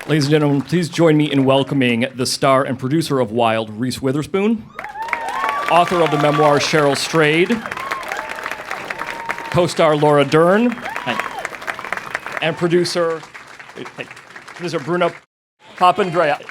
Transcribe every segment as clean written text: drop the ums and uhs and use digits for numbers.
Ladies and gentlemen, please join me in welcoming the star and producer of Wild, Reese Witherspoon, author of the memoir Cheryl Strayed, co-star Laura Dern, and producer Bruna Papandrea.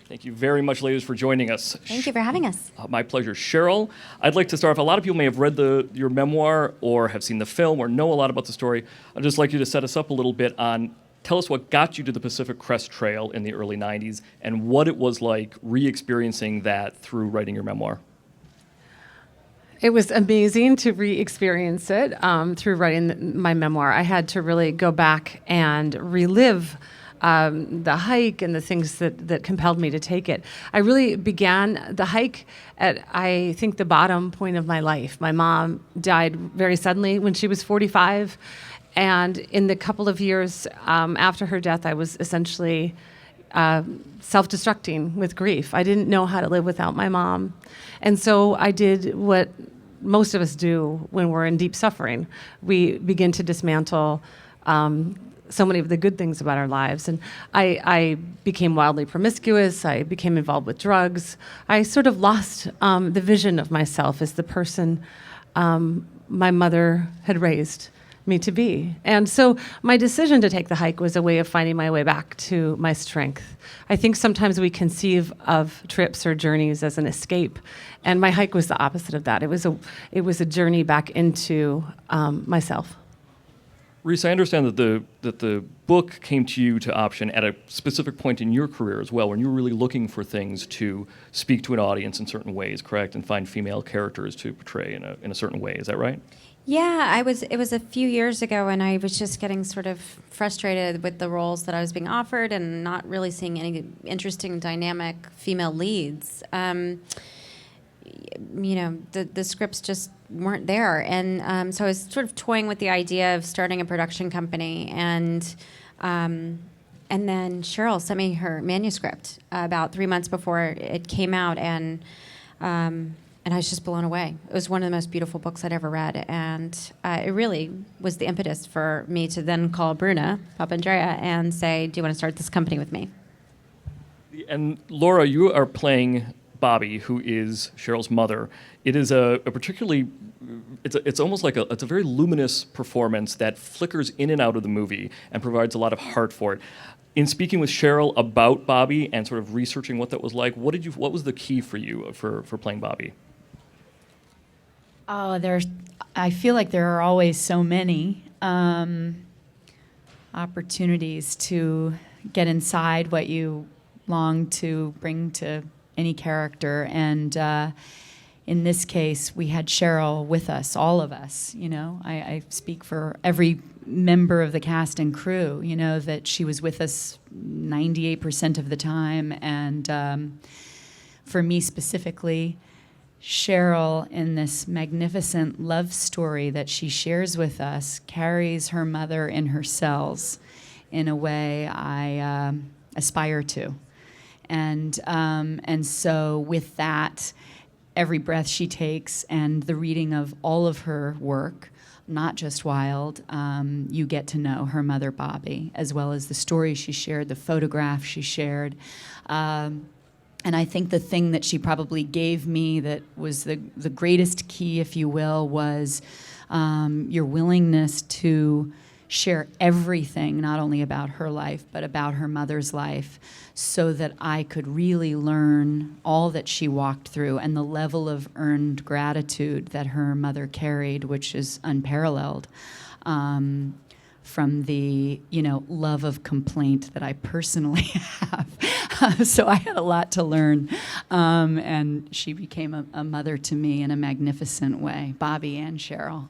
Thank you very much, ladies, for joining us. Thank you for having us. My pleasure. Cheryl, I'd like to start off. A lot of people may have read your memoir or have seen the film or know a lot about the story. I'd just like you to set us up a little bit on, tell us what got you to the Pacific Crest Trail in the early 90s and what it was like re-experiencing that through writing your memoir. It was amazing to re-experience it through writing my memoir. I had to really go back and relive the hike and the things that compelled me to take it. I really began the hike at, I think, the bottom point of my life. My mom died very suddenly when she was 45, and in the couple of years after her death, I was essentially self-destructing with grief. I didn't know how to live without my mom. And so I did what most of us do when we're in deep suffering. We begin to dismantle so many of the good things about our lives. And I became wildly promiscuous. I became involved with drugs. I sort of lost the vision of myself as the person my mother had raised me to be. And so my decision to take the hike was a way of finding my way back to my strength. I think sometimes we conceive of trips or journeys as an escape, and my hike was the opposite of that. It was a journey back into myself. Reese, I understand that the book came to you to option at a specific point in your career as well, when you were really looking for things to speak to an audience in certain ways, correct, and find female characters to portray in a certain way. Is that right? Yeah, it was a few years ago, and I was just getting sort of frustrated with the roles that I was being offered and not really seeing any interesting, dynamic female leads. The scripts just weren't there. And so I was sort of toying with the idea of starting a production company. And then Cheryl sent me her manuscript about 3 months before it came out. And I was just blown away. It was one of the most beautiful books I'd ever read. And it really was the impetus for me to then call Bruna Papandrea and say, do you want to start this company with me? And Laura, you are playing Bobby, who is Cheryl's mother. It is a particularly, it's almost like it's a very luminous performance that flickers in and out of the movie and provides a lot of heart for it. In speaking with Cheryl about Bobby and sort of researching what that was like, what was the key for you for playing Bobby? Oh, I feel like there are always so many opportunities to get inside what you long to bring to any character, and in this case, we had Cheryl with us, all of us. I speak for every member of the cast and crew. That she was with us 98% of the time, and for me specifically, Cheryl, in this magnificent love story that she shares with us, carries her mother in her cells in a way I aspire to. And so with that, every breath she takes and the reading of all of her work, not just Wild, you get to know her mother, Bobby, as well as the story she shared, the photograph she shared. And I think the thing that she probably gave me that was the greatest key, if you will, was your willingness to share everything, not only about her life, but about her mother's life, so that I could really learn all that she walked through and the level of earned gratitude that her mother carried, which is unparalleled, from the love of complaint that I personally have. So I had a lot to learn, and she became a mother to me in a magnificent way. Bobby and Cheryl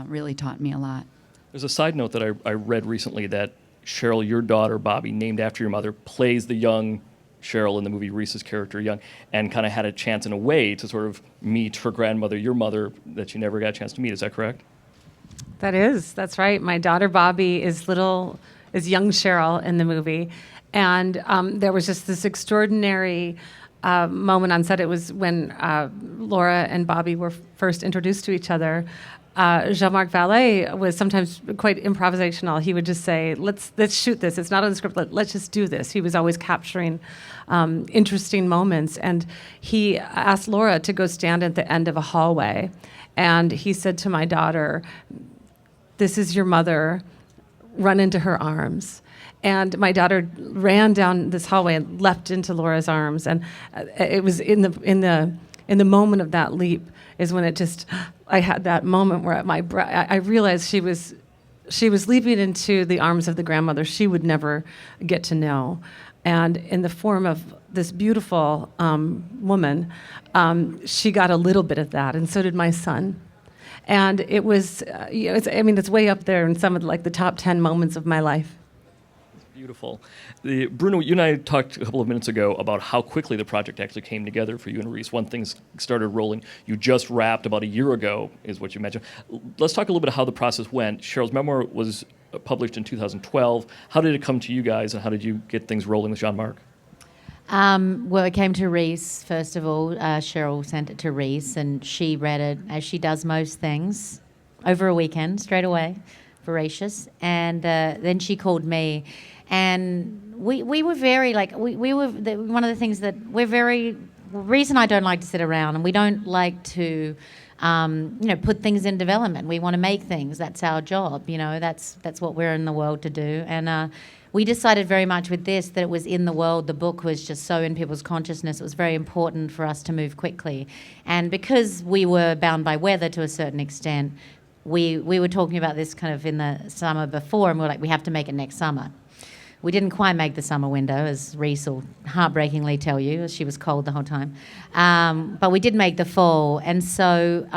really taught me a lot. There's a side note that I read recently that Cheryl, your daughter, Bobby, named after your mother, plays the young Cheryl in the movie, Reese's character, young, and kind of had a chance in a way to sort of meet her grandmother, your mother, that you never got a chance to meet. Is that correct? That's right. My daughter Bobby is young Cheryl in the movie. And there was just this extraordinary moment on set. It was when Laura and Bobby were first introduced to each other. Jean-Marc Vallée was sometimes quite improvisational. He would just say, let's shoot this. It's not on the script. Let's just do this. He was always capturing interesting moments. And he asked Laura to go stand at the end of a hallway. And he said to my daughter, "This is your mother. Run into her arms." And my daughter ran down this hallway and leapt into Laura's arms. And it was in the moment of that leap is when it just, I had that moment where I realized she was leaping into the arms of the grandmother she would never get to know. And in the form of this beautiful woman, she got a little bit of that, and so did my son. And it was, it's way up there in some of the top 10 moments of my life. Beautiful. Bruno, you and I talked a couple of minutes ago about how quickly the project actually came together for you and Reese. When things started rolling, you just wrapped about a year ago, is what you mentioned. Let's talk a little bit about how the process went. Cheryl's memoir was published in 2012. How did it come to you guys, and how did you get things rolling with Jean-Marc? Well, it came to Reese, first of all. Cheryl sent it to Reese, and she read it, as she does most things, over a weekend, straight away, voracious. And then she called me. And we were very, one of the things that Reese and I don't like to sit around, and we don't like to, put things in development. We want to make things. That's our job, that's what we're in the world to do. And we decided very much with this that it was in the world. The book was just so in people's consciousness. It was very important for us to move quickly. And because we were bound by weather to a certain extent, we were talking about this kind of in the summer before, and we're like, we have to make it next summer. We didn't quite make the summer window, as Reese will heartbreakingly tell you, as she was cold the whole time. But we did make the fall. And so,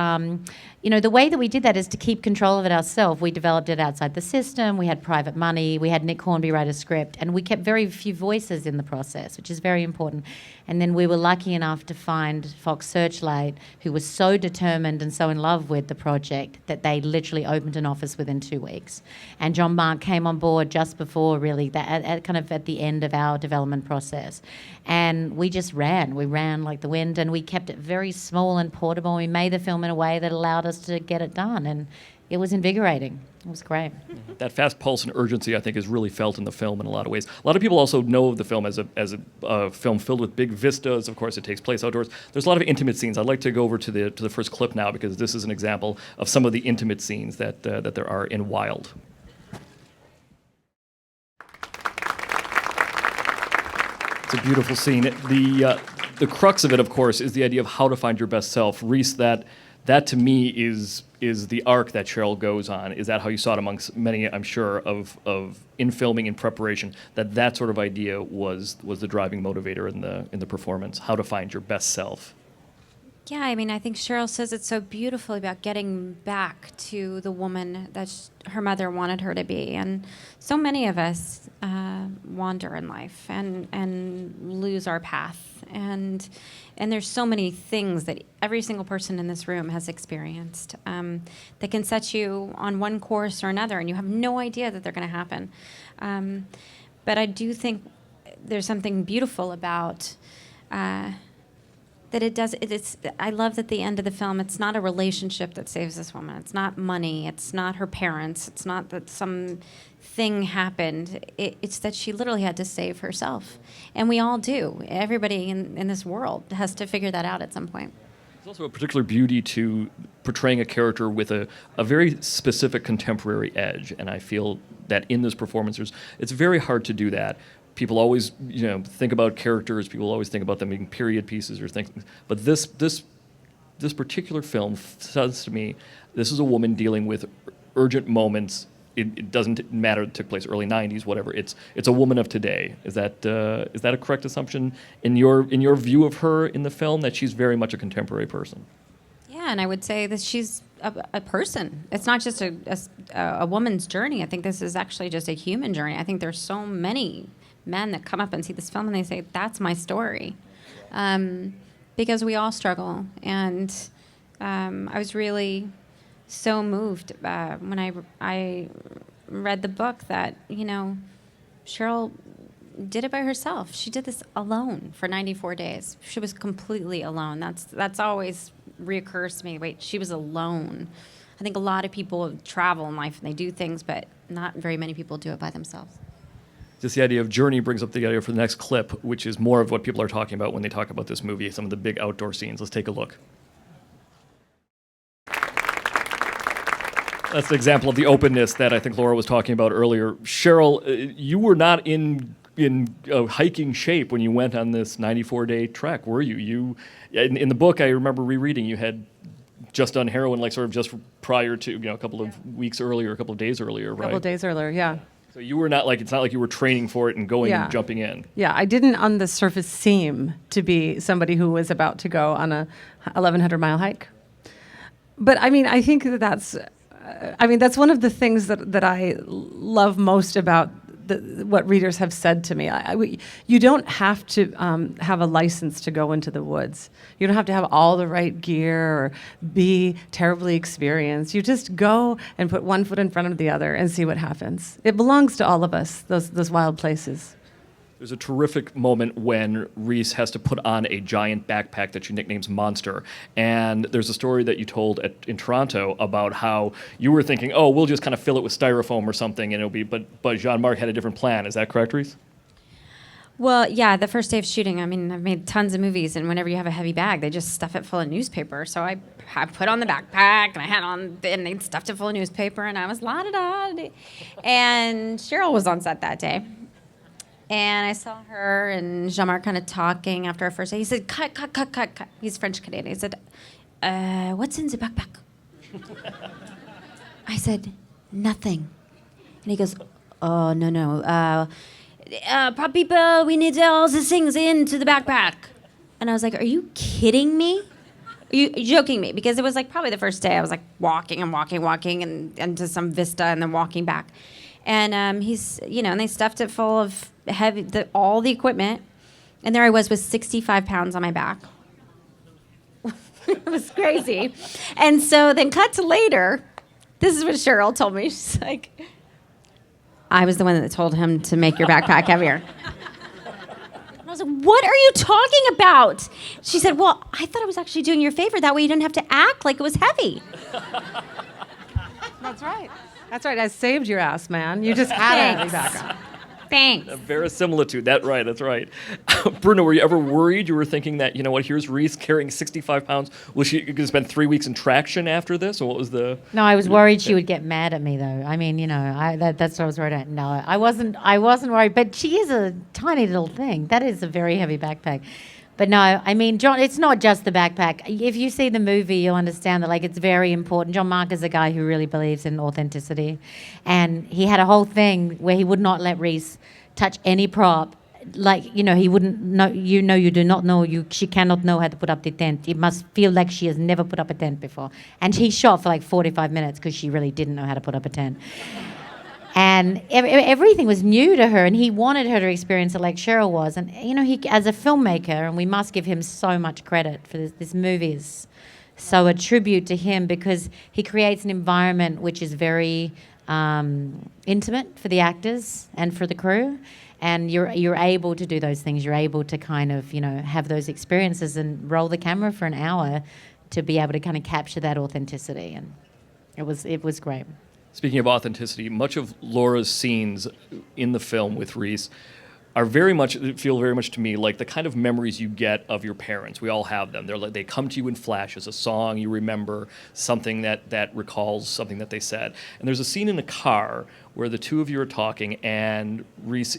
the way that we did that is to keep control of it ourselves. We developed it outside the system. We had private money. We had Nick Hornby write a script. And we kept very few voices in the process, which is very important. And then we were lucky enough to find Fox Searchlight, who was so determined and so in love with the project that they literally opened an office within 2 weeks. And Jean-Marc came on board just before, really, at the end of our development process. And we just ran. We ran like the wind, and we kept it very small and portable. We made the film in a way that allowed us to get it done, and it was invigorating. It was great. That fast pulse and urgency, I think, is really felt in the film in a lot of ways. A lot of people also know of the film as a film filled with big vistas. Of course, it takes place outdoors. There's a lot of intimate scenes. I'd like to go over to the first clip now, because this is an example of some of the intimate scenes that there are in Wild. It's a beautiful scene. The crux of it, of course, is the idea of how to find your best self. Reese, that to me is the arc that Cheryl goes on. Is that how you saw it amongst many, I'm sure, of in filming, in preparation, that sort of idea was the driving motivator in the performance, how to find your best self? Yeah, I think Cheryl says it so beautifully about getting back to the woman that her mother wanted her to be. And so many of us wander in life and lose our path. And there's so many things that every single person in this room has experienced that can set you on one course or another, and you have no idea that they're going to happen. But I do think there's something beautiful about that it does. I love that at the end of the film, it's not a relationship that saves this woman. It's not money. It's not her parents. It's not that some thing happened. It's that she literally had to save herself. And we all do. Everybody in this world has to figure that out at some point. There's also a particular beauty to portraying a character with a very specific contemporary edge. And I feel that in this performance, it's very hard to do that. People always, think about characters. People always think about them being period pieces or things. But this particular film says to me, this is a woman dealing with urgent moments. It doesn't matter. It took place early '90s, whatever. It's a woman of today. Is that a correct assumption in your view of her in the film, that she's very much a contemporary person? Yeah, and I would say that she's a person. It's not just a woman's journey. I think this is actually just a human journey. I think there's so many men that come up and see this film and they say, that's my story. Because we all struggle. And I was really so moved when I read the book that, Cheryl did it by herself. She did this alone for 94 days. She was completely alone. That's always reoccurs to me. Wait, she was alone. I think a lot of people travel in life and they do things, but not very many people do it by themselves. Just the idea of journey brings up the idea for the next clip, which is more of what people are talking about when they talk about this movie, some of the big outdoor scenes. Let's take a look. That's an example of the openness that I think Laura was talking about earlier. Cheryl, you were not in hiking shape when you went on this 94-day trek, were you? In the book, I remember rereading, you had just done heroin, like sort of just prior to, a couple of weeks earlier, a couple of days earlier, right? A couple days earlier, yeah. So you were not like, it's not like you were training for it and going and jumping in. Yeah, I didn't on the surface seem to be somebody who was about to go on a 1,100-mile hike. But I mean, I think that's one of the things that I love most about what readers have said to me. You don't have to have a license to go into the woods. You don't have to have all the right gear or be terribly experienced. You just go and put one foot in front of the other and see what happens. It belongs to all of us, those wild places. There's a terrific moment when Reese has to put on a giant backpack that she nicknames Monster. And there's a story that you told in Toronto about how you were thinking, oh, we'll just kind of fill it with styrofoam or something, and it'll be, but Jean-Marc had a different plan. Is that correct, Reese? Well, yeah, the first day of shooting, I mean, I've made tons of movies, and whenever you have a heavy bag, they just stuff it full of newspaper. So I put on the backpack, and I had on, and they stuffed it full of newspaper, and I was la-da-da. And Cheryl was on set that day. And I saw her and Jean-Marc kind of talking after our first day. He said, cut. He's French-Canadian. He said, what's in the backpack? I said, nothing. And he goes, oh, no. Prop people, we need all the things into the backpack. And I was like, are you kidding me? Are you joking me? Because it was like probably the first day I was like walking and into some vista and then walking back. And he's, and they stuffed it full of all the equipment. And there I was with 65 pounds on my back. It was crazy. And so then cut to later, this is what Cheryl told me. She's like, I was the one that told him to make your backpack heavier. And I was like, what are you talking about? She said, well, I thought I was actually doing you a favor. That way you didn't have to act like it was heavy. That's right. That's right. I saved your ass, man. You just had a heavy backpack. Thanks. A verisimilitude. That's right. Bruno, were you ever worried? You were thinking that, here's Reese carrying 65 pounds. Was she going to spend 3 weeks in traction after this? Or what was the... No, I was worried she would get mad at me, though. I mean, that's what I was worried at. No, I wasn't worried. But she is a tiny little thing. That is a very heavy backpack. But no, I mean, John, it's not just the backpack. If you see the movie, you'll understand that, it's very important. Jean-Marc is a guy who really believes in authenticity. And he had a whole thing where he would not let Reese touch any prop. He wouldn't know, you do not know, she cannot know how to put up the tent. It must feel like she has never put up a tent before. And he shot for 45 minutes because she really didn't know how to put up a tent. And everything was new to her, and he wanted her to experience it like Cheryl was. And, he, as a filmmaker, and we must give him so much credit for this movie is so a tribute to him because he creates an environment which is very intimate for the actors and for the crew. And you're able to do those things. You're able to kind of, have those experiences and roll the camera for an hour to be able to kind of capture that authenticity. And it was great. Speaking of authenticity, much of Laura's scenes in the film with Reese feel very much to me like the kind of memories you get of your parents. We all have them. They come to you in flashes, a song you remember, something that recalls something that they said. And there's a scene in the car where the two of you are talking, and Reese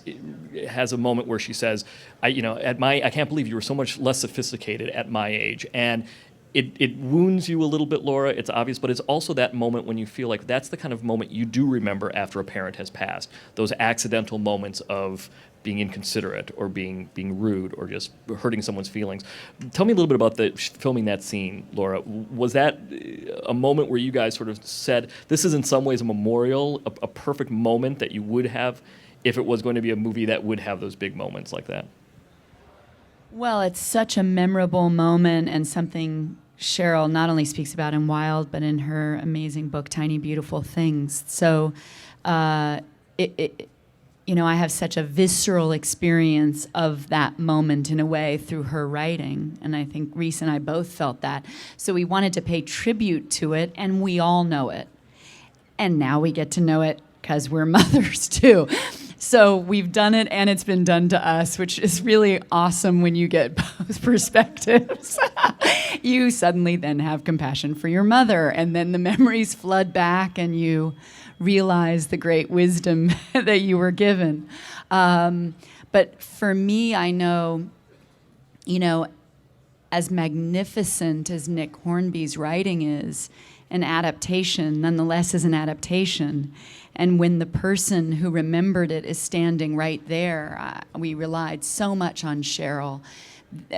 has a moment where she says, I can't believe you were so much less sophisticated at my age. And it wounds you a little bit, Laura, it's obvious, but it's also that moment when you feel like that's the kind of moment you do remember after a parent has passed. Those accidental moments of being inconsiderate or being rude or just hurting someone's feelings. Tell me a little bit about filming that scene, Laura. Was that a moment where you guys sort of said, this is in some ways a memorial, a perfect moment that you would have if it was going to be a movie that would have those big moments like that? Well, it's such a memorable moment and something Cheryl not only speaks about in Wild, but in her amazing book, Tiny Beautiful Things. So I have such a visceral experience of that moment in a way through her writing. And I think Reese and I both felt that. So we wanted to pay tribute to it, and we all know it. And now we get to know it because we're mothers too. So we've done it, and it's been done to us, which is really awesome when you get both perspectives. You suddenly then have compassion for your mother, and then the memories flood back, and you realize the great wisdom that you were given. But for me, I know, as magnificent as Nick Hornby's writing is, an adaptation nonetheless is an adaptation. And when the person who remembered it is standing right there, we relied so much on Cheryl.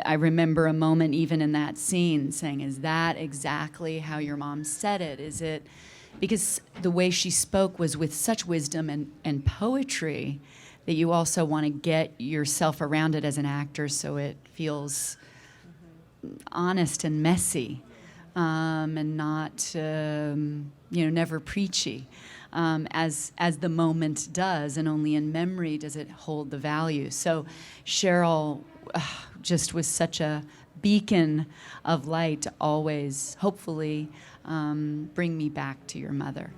I remember a moment even in that scene saying, is that exactly how your mom said it? Is it? Because the way she spoke was with such wisdom and poetry that you also want to get yourself around it as an actor so it feels honest and messy, and not, never preachy, as the moment does, and only in memory does it hold the value. So Cheryl just was such a beacon of light to always, hopefully, bring me back to your mother.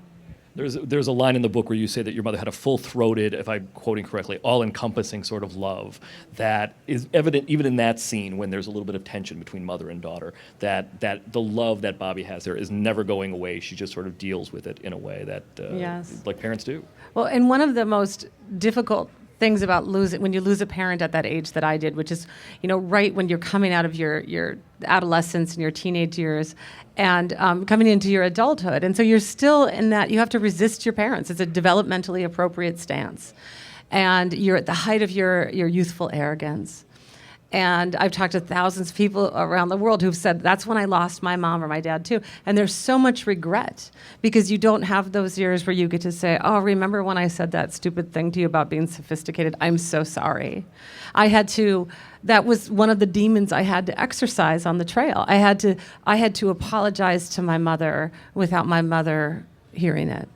There's a line in the book where you say that your mother had a full-throated, if I'm quoting correctly, all-encompassing sort of love that is evident even in that scene when there's a little bit of tension between mother and daughter, that the love that Bobby has there is never going away. She just sort of deals with it in a way that, Yes. like parents do. Well, and one of the most difficult things about when you lose a parent at that age that I did, which is, right when you're coming out of your adolescence and your teenage years and coming into your adulthood. And so you're still in that, you have to resist your parents. It's a developmentally appropriate stance. And you're at the height of your youthful arrogance. And I've talked to thousands of people around the world who've said, that's when I lost my mom or my dad too. And there's so much regret because you don't have those years where you get to say, oh, remember when I said that stupid thing to you about being sophisticated? I'm so sorry. That was one of the demons I had to exercise on the trail. I had to apologize to my mother without my mother hearing it.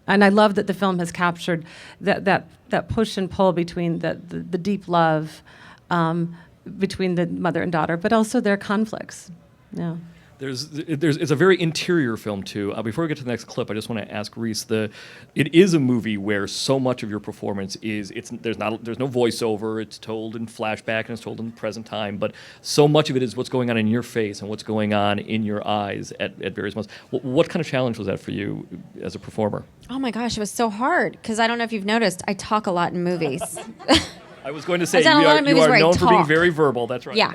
And I love that the film has captured that push and pull between the deep love between the mother and daughter, but also their conflicts. Yeah. It's a very interior film too. Before we get to the next clip, I just want to ask Reese. It is a movie where so much of your performance there's no voiceover. It's told in flashback and it's told in the present time. But so much of it is what's going on in your face and what's going on in your eyes at various moments. What kind of challenge was that for you as a performer? Oh my gosh, it was so hard because I don't know if you've noticed, I talk a lot in movies. I was going to say, you done a lot of movies are where I known for being talk. very verbal. That's right. Yeah.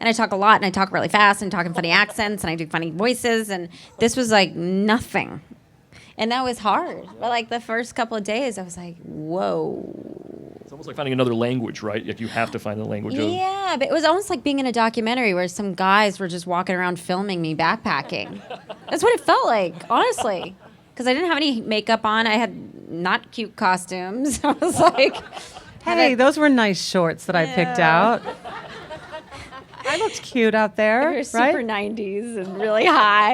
And I talk a lot, and I talk really fast, and talk in funny accents, and I do funny voices, and this was like nothing. And that was hard. But like the first couple of days, I was like, whoa. It's almost like finding another language, right? Like you have to find the language of... Yeah, but it was almost like being in a documentary where some guys were just walking around filming me backpacking. That's what it felt like, honestly. Because I didn't have any makeup on. I had not cute costumes. I was like... Hey, those were nice shorts that I picked out. I looked cute out there, They were right? super 90s and really high.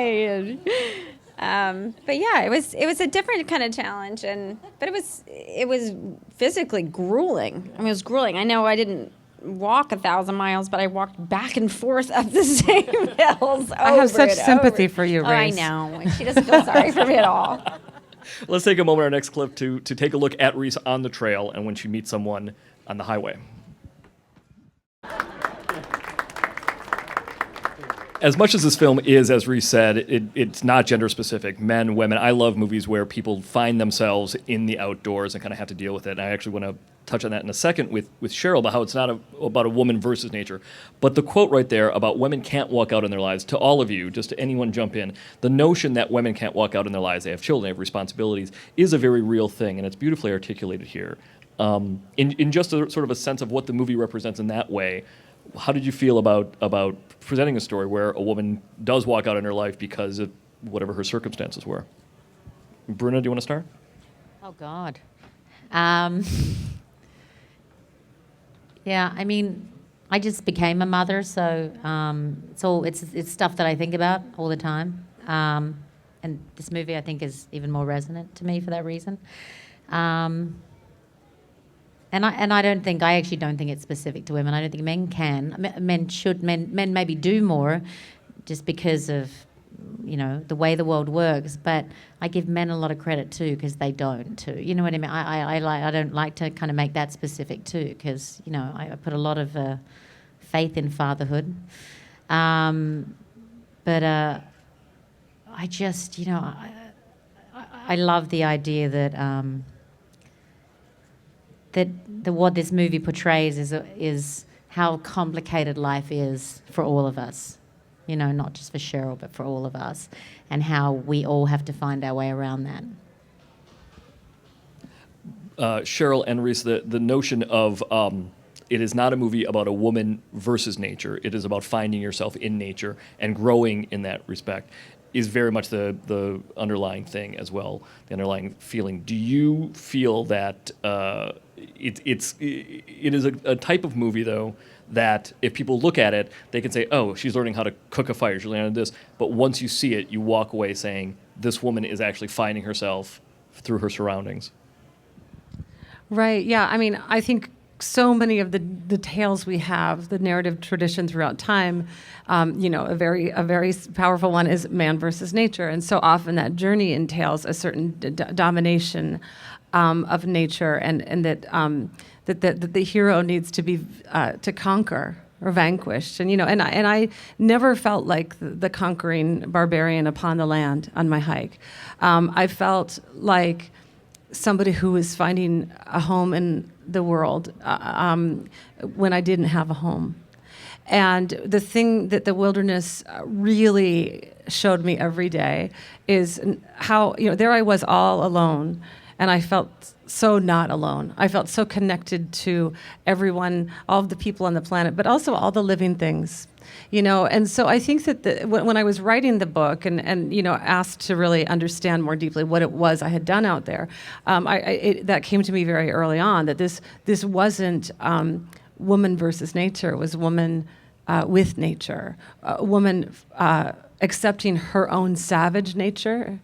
And, but yeah, it was a different kind of challenge, but it was physically grueling. I mean, it was grueling. I know I didn't walk 1,000 miles, but I walked back and forth up the same hills. I have such sympathy for you, Reese. Oh, I know. She doesn't feel sorry for me at all. Let's take a moment, our next clip, to take a look at Reese on the trail and when she meets someone on the highway. As much as this film is, as Reese said, it's not gender specific. Men, women. I love movies where people find themselves in the outdoors and kind of have to deal with it. And I actually want to touch on that in a second with Cheryl about how it's not about a woman versus nature. But the quote right there about women can't walk out in their lives, to all of you, just to anyone jump in, the notion that women can't walk out in their lives, they have children, they have responsibilities, is a very real thing, and it's beautifully articulated here. In just a sort of a sense of what the movie represents in that way, how did you feel about presenting a story where a woman does walk out in her life because of whatever her circumstances were? Bruna, do you want to start? Oh, God. Yeah, I mean, I just became a mother, so it's stuff that I think about all the time. And this movie, I think, is even more resonant to me for that reason. And I actually don't think it's specific to women. I don't think men can. Men maybe do more just because of, the way the world works. But I give men a lot of credit too because they don't too. You know what I mean? I don't like to kind of make that specific too because, I put a lot of faith in fatherhood. But I just, I love the idea that what this movie portrays is how complicated life is for all of us, not just for Cheryl, but for all of us, and how we all have to find our way around that. Cheryl and Reese, the notion of it is not a movie about a woman versus nature. It is about finding yourself in nature and growing in that respect is very much the underlying thing as well, the underlying feeling. Do you feel that it is a type of movie, though, that if people look at it, they can say, oh, she's learning how to cook a fire, she's learning how to do this. But once you see it, you walk away saying, this woman is actually finding herself through her surroundings. Right, yeah. I mean, I think so many of the tales we have, the narrative tradition throughout time, a very powerful one is man versus nature. And so often that journey entails a certain domination of nature and that the hero needs to be to conquer or vanquished. And I never felt like the conquering barbarian upon the land on my hike. I felt like somebody who was finding a home in the world when I didn't have a home. And the thing that the wilderness really showed me every day is how, there I was all alone, and I felt so not alone. I felt so connected to everyone, all of the people on the planet, but also all the living things. And so I think that when I was writing the book and asked to really understand more deeply what it was I had done out there, that came to me very early on, that this wasn't woman versus nature. It was woman with nature, a woman accepting her own savage nature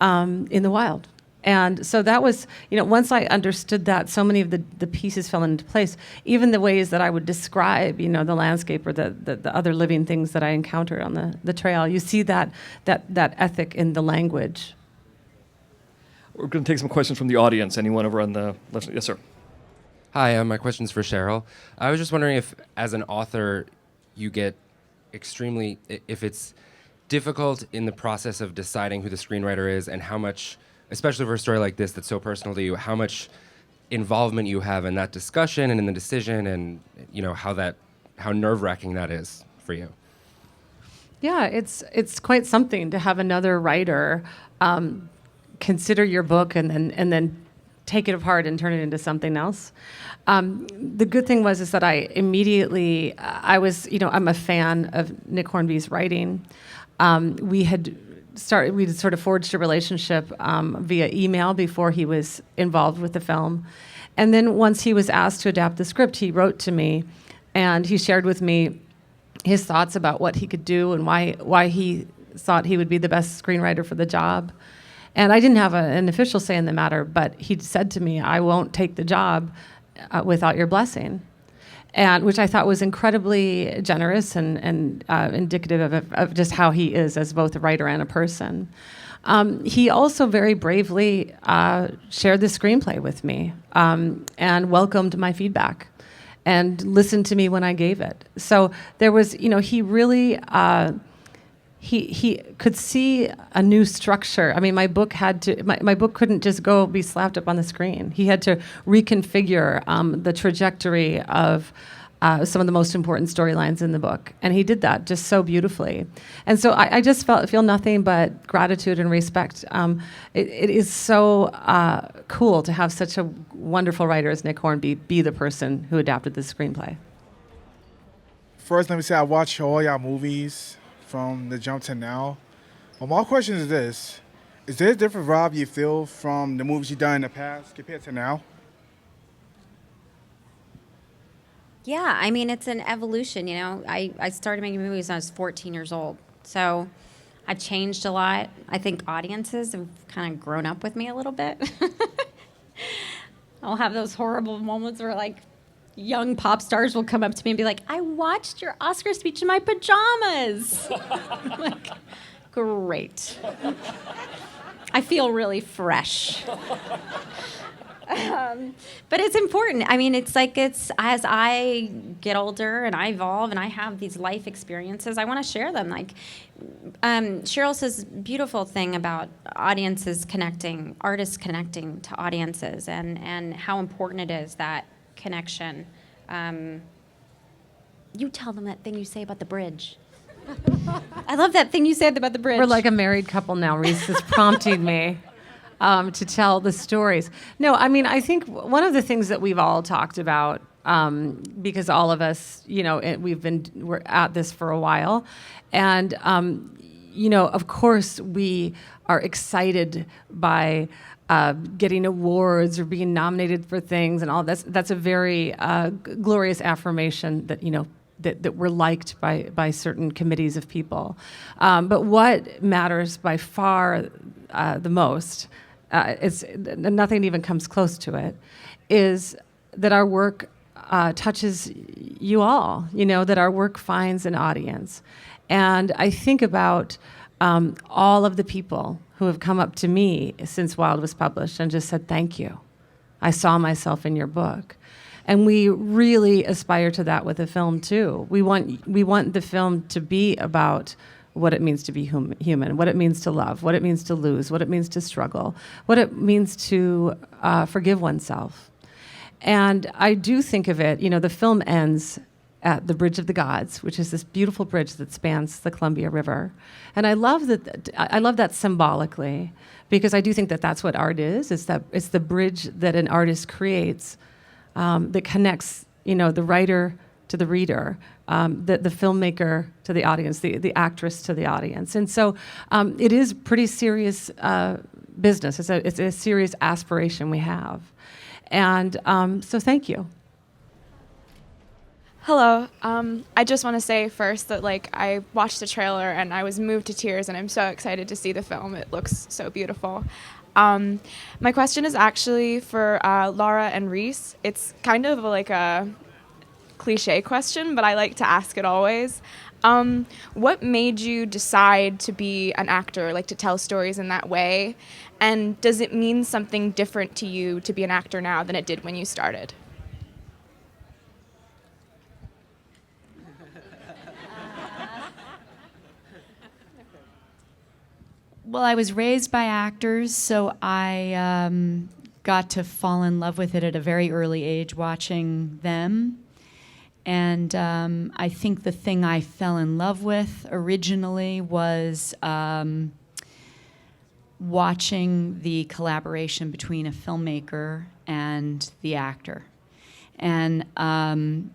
in the wild. And so that was, once I understood that, so many of the pieces fell into place. Even the ways that I would describe, the landscape or the other living things that I encountered on the trail. You see that ethic in the language. We're going to take some questions from the audience. Anyone over on the left? Yes, sir. Hi, my question's for Cheryl. I was just wondering if, as an author, you get if it's difficult in the process of deciding who the screenwriter is and how much, especially for a story like this that's so personal to you, how much involvement you have in that discussion and in the decision, and how nerve-wracking that is for you. Yeah, it's quite something to have another writer consider your book and then take it apart and turn it into something else. The good thing is that I immediately, I'm a fan of Nick Hornby's writing. We had sort of forged a relationship via email before he was involved with the film. And then once he was asked to adapt the script, he wrote to me and he shared with me his thoughts about what he could do and why he thought he would be the best screenwriter for the job. And I didn't have an official say in the matter, but he said to me, I won't take the job without your blessing. And which I thought was incredibly generous and indicative of just how he is as both a writer and a person. He also very bravely shared the screenplay with me and welcomed my feedback and listened to me when I gave it. So there was, he really, he could see a new structure. I mean, my book couldn't just be slapped up on the screen. He had to reconfigure the trajectory of some of the most important storylines in the book. And he did that just so beautifully. And so I just feel nothing but gratitude and respect. It is so cool to have such a wonderful writer as Nick Hornby be the person who adapted the screenplay. First, let me say I watch all y'all movies from the jump to now. My question is this. Is there a different vibe you feel from the movies you've done in the past compared to now? Yeah, I mean, it's an evolution, I started making movies when I was 14 years old. So I changed a lot. I think audiences have kind of grown up with me a little bit. I'll have those horrible moments where like young pop stars will come up to me and be like, I watched your Oscar speech in my pajamas. I'm like, great. I feel really fresh. But it's important. I mean, it's as I get older and I evolve and I have these life experiences, I want to share them. Like Cheryl says, beautiful thing about audiences connecting, artists connecting to audiences, and how important it is, that connection. You tell them that thing you say about the bridge. I love that thing you said about the bridge. We're like a married couple now. Reese is prompting me to tell the stories. No, I mean, I think one of the things that we've all talked about, because all of us, we're at this for a while, and of course we are excited by getting awards or being nominated for things and all. That's a very glorious affirmation that that we're liked by certain committees of people. But what matters by far the most, nothing even comes close to it, is that our work touches you all, that our work finds an audience. And I think about all of the people who have come up to me since Wild was published and just said, thank you. I saw myself in your book. And we really aspire to that with the film too. We want the film to be about what it means to be human, what it means to love, what it means to lose, what it means to struggle, what it means to forgive oneself. And I do think of it, the film ends at the Bridge of the Gods, which is this beautiful bridge that spans the Columbia River. And I love that symbolically, because I do think that that's what art is. It's the bridge that an artist creates that connects, the writer to the reader, the filmmaker to the audience, the actress to the audience. And so it is pretty serious business. It's a serious aspiration we have. And so thank you. Hello. I just want to say first that I watched the trailer and I was moved to tears, and I'm so excited to see the film. It looks so beautiful. My question is actually for Laura and Reese. It's kind of like a cliche question, but I like to ask it always. What made you decide to be an actor, to tell stories in that way? And does it mean something different to you to be an actor now than it did when you started? Well, I was raised by actors, so I got to fall in love with it at a very early age watching them. And I think the thing I fell in love with originally was watching the collaboration between a filmmaker and the actor. And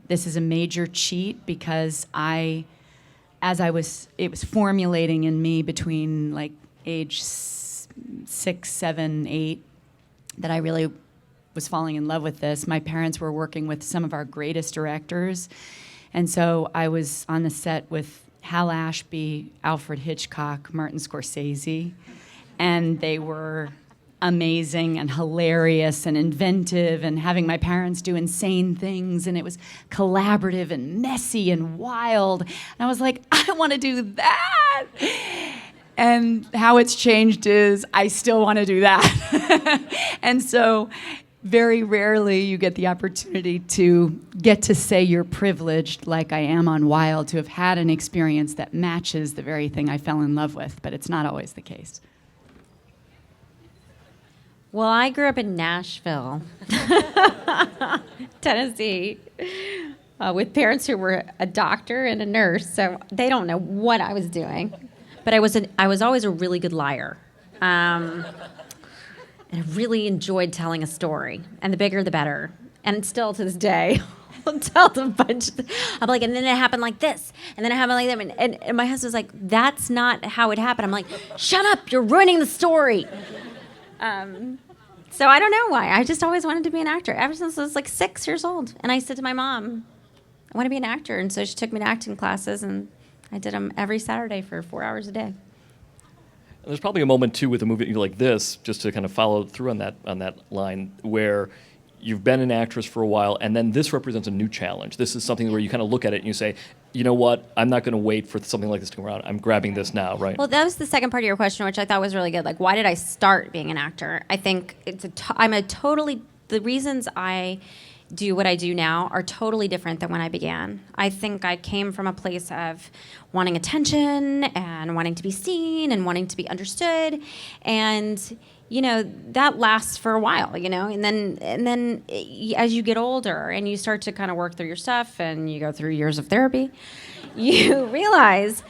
this is a major cheat because it was formulating in me between age 6, 7, 8, that I really was falling in love with this. My parents were working with some of our greatest directors, and so I was on the set with Hal Ashby, Alfred Hitchcock, Martin Scorsese, and they were amazing and hilarious and inventive, and having my parents do insane things, and it was collaborative and messy and wild. And I was like, I want to do that. And how it's changed is I still want to do that. And so very rarely you get the opportunity to get to say you're privileged, like I am on Wild, to have had an experience that matches the very thing I fell in love with, but it's not always the case. Well, I grew up in Nashville, Tennessee, with parents who were a doctor and a nurse, so they don't know what I was doing. But I was always a really good liar. And I really enjoyed telling a story. And the bigger, the better. And still to this day, I'll tell a bunch. I'm like, and then it happened like this. And then it happened like that. And my husband's like, that's not how it happened. I'm like, shut up, you're ruining the story. So I don't know why. I just always wanted to be an actor ever since I was 6 years old. And I said to my mom, I want to be an actor. And so she took me to acting classes, and I did them every Saturday for 4 hours a day. There's probably a moment too with a movie like this, just to kind of follow through on that line, where you've been an actress for a while, and then this represents a new challenge. This is something where you kind of look at it and you say, you know what, I'm not going to wait for something like this to come around. I'm grabbing this now, right? Well, that was the second part of your question, which I thought was really good. Like, why did I start being an actor? I think the reasons I do what I do now are totally different than when I began. I think I came from a place of wanting attention and wanting to be seen and wanting to be understood. And, you know, that lasts for a while, you know, and then as you get older and you start to kind of work through your stuff and you go through years of therapy, you realize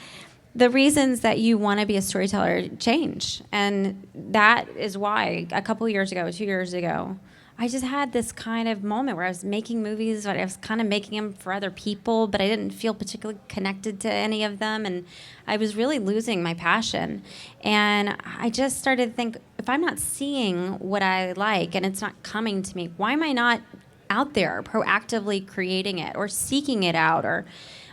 the reasons that you want to be a storyteller change. And that is why a couple years ago, 2 years ago, I just had this kind of moment where I was making movies, but I was kind of making them for other people, but I didn't feel particularly connected to any of them, and I was really losing my passion. And I just started to think, if I'm not seeing what I like and it's not coming to me, why am I not out there proactively creating it or seeking it out? Or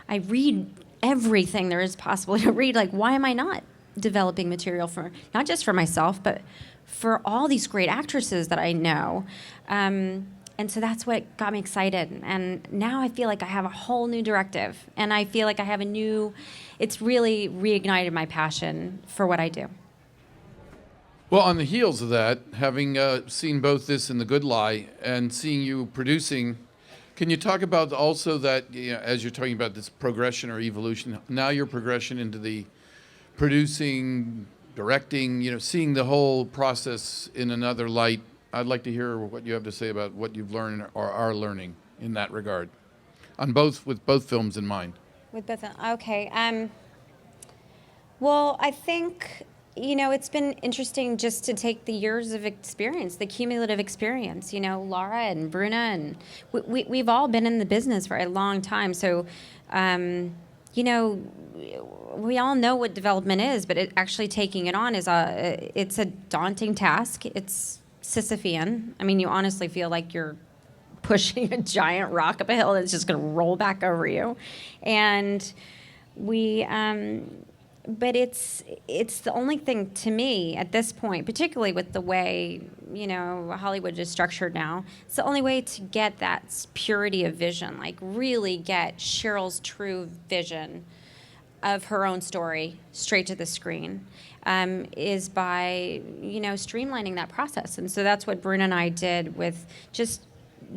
I read everything there is possible to read. Like, why am I not developing material for, not just for myself, but for all these great actresses that I know? And so that's what got me excited. And now I feel like I have a whole new directive. And I feel like I have it's really reignited my passion for what I do. Well, on the heels of that, having seen both this and The Good Lie and seeing you producing, can you talk about also that, you know, as you're talking about this progression or evolution, now your progression into the producing, directing, you know, seeing the whole process in another light? I'd like to hear what you have to say about what you've learned or are learning in that regard, with both films in mind. With both, okay. Well, I think, you know, it's been interesting just to take the years of experience, the cumulative experience. You know, Laura and Bruna, and we've all been in the business for a long time. So, you know, we all know what development is, but actually taking it on it's a daunting task. It's Sisyphean. I mean, you honestly feel like you're pushing a giant rock up a hill that's just going to roll back over you. And but it's the only thing to me at this point, particularly with the way, you know, Hollywood is structured now, it's the only way to get that purity of vision, like really get Cheryl's true vision of her own story straight to the screen, is by, you know, streamlining that process. And so that's what Bruna and I did with just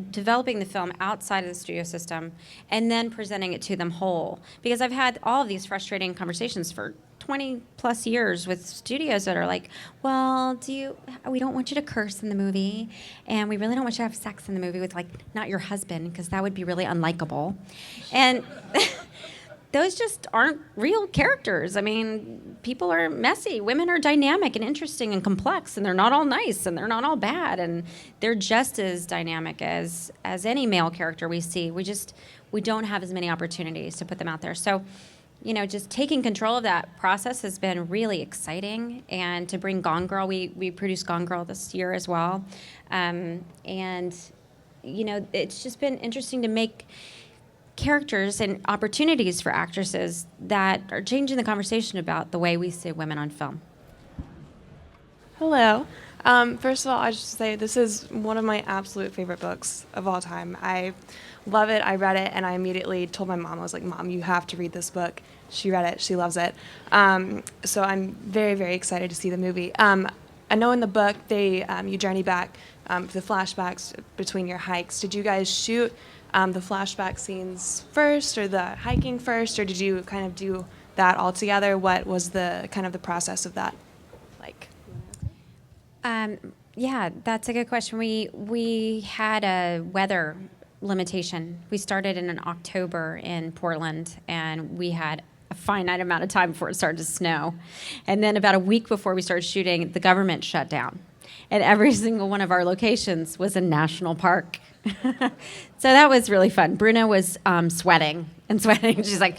developing the film outside of the studio system and then presenting it to them whole. Because I've had all of these frustrating conversations for 20 plus years with studios that are like, well, we don't want you to curse in the movie, and we really don't want you to have sex in the movie with, like, not your husband, because that would be really unlikable. And those just aren't real characters. I mean, people are messy. Women are dynamic and interesting and complex, and they're not all nice, and they're not all bad, and they're just as dynamic as any male character we see. We don't have as many opportunities to put them out there. So, you know, just taking control of that process has been really exciting. And to bring Gone Girl, we produced Gone Girl this year as well. And, you know, it's just been interesting to make characters and opportunities for actresses that are changing the conversation about the way we see women on film. Hello. First of all, I just say this is one of my absolute favorite books of all time. I love it. I read it, and I immediately told my mom, I was like, Mom, you have to read this book. She read it. She loves it. So I'm very, very excited to see the movie. I know in the book, you journey back to the flashbacks between your hikes. Did you guys shoot the flashback scenes first or the hiking first, or did you kind of do that all together? What was the kind of the process of that like? Yeah, that's a good question. We had a weather limitation. We started in October in Portland, and we had a finite amount of time before it started to snow. And then about a week before we started shooting, the government shut down. And every single one of our locations was a national park. So that was really fun. Bruna was sweating. She's like,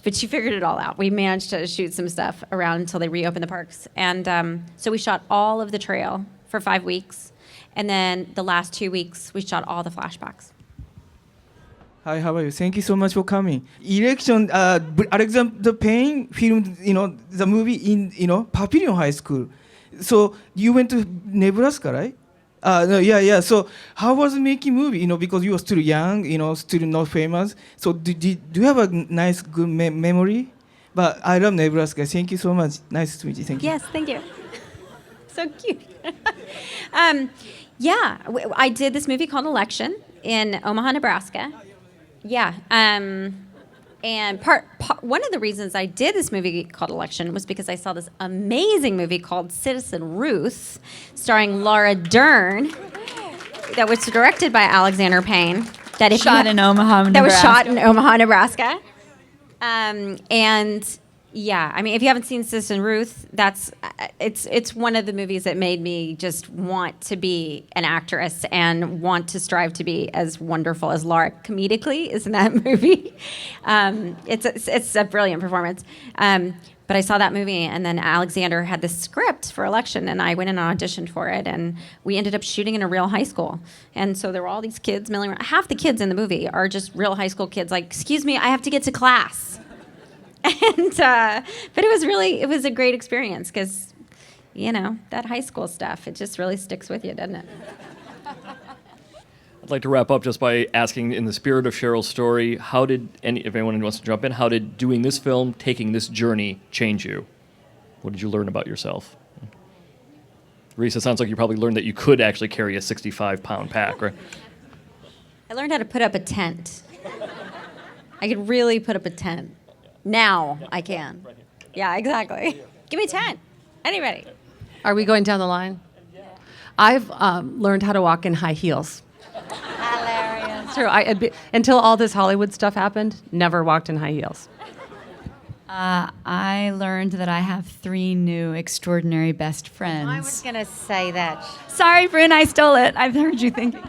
but she figured it all out. We managed to shoot some stuff around until they reopened the parks. And so we shot all of the trail for 5 weeks. And then the last 2 weeks, we shot all the flashbacks. Hi, how are you? Thank you so much for coming. Election, Alexander Payne filmed, the movie in, Papillon High School. So you went to Nebraska, right? No, yeah, yeah. So how was making movie? Because you were still young, still not famous. So do you have a nice, good memory? But I love Nebraska. Thank you so much. Nice to meet you. Thank you. Yes, thank you. So cute. Yeah, I did this movie called Election in Omaha, Nebraska. Yeah. And one of the reasons I did this movie called Election was because I saw this amazing movie called Citizen Ruth, starring Laura Dern, that was directed by Alexander Payne. That In Omaha, Nebraska. That was shot in Omaha, Nebraska. And yeah, I mean, if you haven't seen Citizen Ruth, it's one of the movies that made me just want to be an actress and want to strive to be as wonderful as Laura comedically is in that movie. It's a brilliant performance. But I saw that movie, and then Alexander had this script for Election, and I went and auditioned for it, and we ended up shooting in a real high school. And so there were all these kids milling around. Half the kids in the movie are just real high school kids, like, excuse me, I have to get to class. And but it was a great experience because, that high school stuff, it just really sticks with you, doesn't it? I'd like to wrap up just by asking, in the spirit of Cheryl's story, if anyone wants to jump in, how did doing this film, taking this journey, change you? What did you learn about yourself? Reese, it sounds like you probably learned that you could actually carry a 65-pound pack, right? I learned how to put up a tent. I could really put up a tent. Now I can. Yeah, exactly. Give me a tent. Anybody. Are we going down the line? I've learned how to walk in high heels. Hilarious. True. Until all this Hollywood stuff happened, never walked in high heels. I learned that I have 3 new extraordinary best friends. I was going to say that. Sorry, Bryn, I stole it. I've heard you thinking.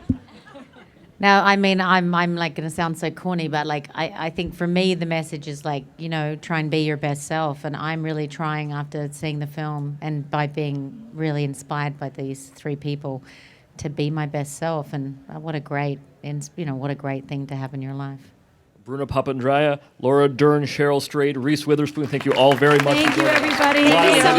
No, I mean, I'm like going to sound so corny, but like I think for me the message is like, try and be your best self, and I'm really trying after seeing the film and by being really inspired by these 3 people to be my best self, and what a great thing to have in your life. Bruna Papandreou, Laura Dern, Cheryl Strayed, Reese Witherspoon, thank you all very much. Thank for you, joining us. everybody. Wow.